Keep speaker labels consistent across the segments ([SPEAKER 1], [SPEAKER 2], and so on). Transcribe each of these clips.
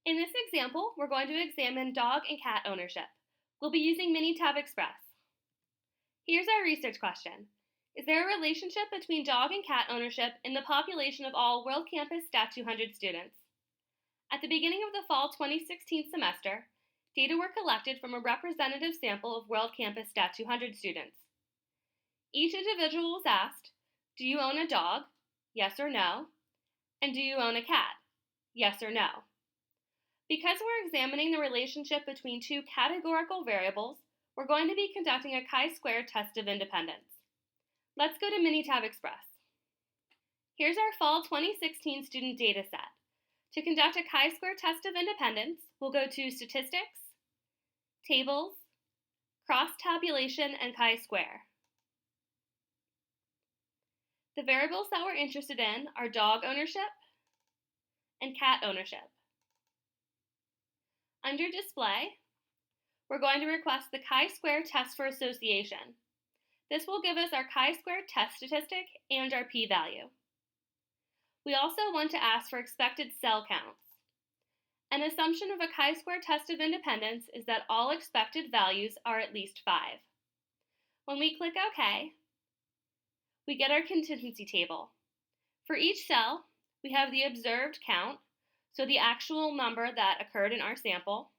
[SPEAKER 1] In this example, we're going to examine dog and cat ownership. We'll be using Minitab Express. Here's our research question. Is there a relationship between dog and cat ownership in the population of all World Campus Stat 200 students? At the beginning of the fall 2016 semester, data were collected from a representative sample of World Campus Stat 200 students. Each individual was asked, do you own a dog? Yes or no. And do you own a cat? Yes or no. Because we're examining the relationship between two categorical variables, we're going to be conducting a chi-square test of independence. Let's go to Minitab Express. Here's our fall 2016 student data set. To conduct a chi-square test of independence, we'll go to Statistics, Tables, Cross-Tabulation, and chi-square. The variables that we're interested in are dog ownership and cat ownership. Under Display, we're going to request the chi-square test for association. This will give us our chi-square test statistic and our p-value. We also want to ask for expected cell counts. An assumption of a chi-square test of independence is that all expected values are at least 5. When we click OK, we get our contingency table. For each cell, we have the observed count, so the actual number that occurred in our sample.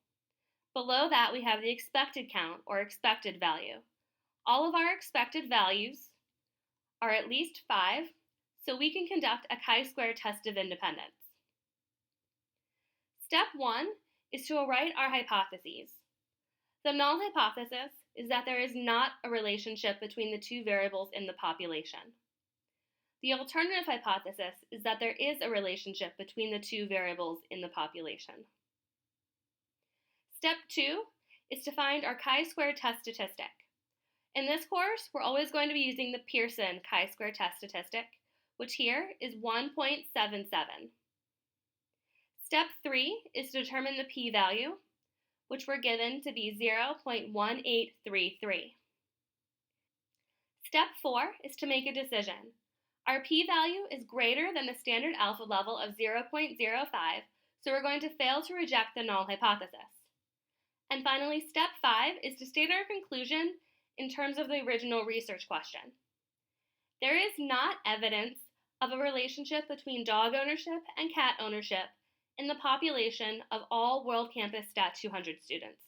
[SPEAKER 1] Below that, we have the expected count, or expected value. All of our expected values are at least 5, so we can conduct a chi-square test of independence. Step 1 is to write our hypotheses. The null hypothesis is that there is not a relationship between the two variables in the population. The alternative hypothesis is that there is a relationship between the two variables in the population. Step 2 is to find our chi-square test statistic. In this course, we're always going to be using the Pearson chi-square test statistic, which here is 1.77. Step 3 is to determine the p-value, which we're given to be 0.1833. Step 4 is to make a decision. Our p-value is greater than the standard alpha level of 0.05, so we're going to fail to reject the null hypothesis. And finally, step 5 is to state our conclusion in terms of the original research question. There is not evidence of a relationship between dog ownership and cat ownership in the population of all World Campus Stat 200 students.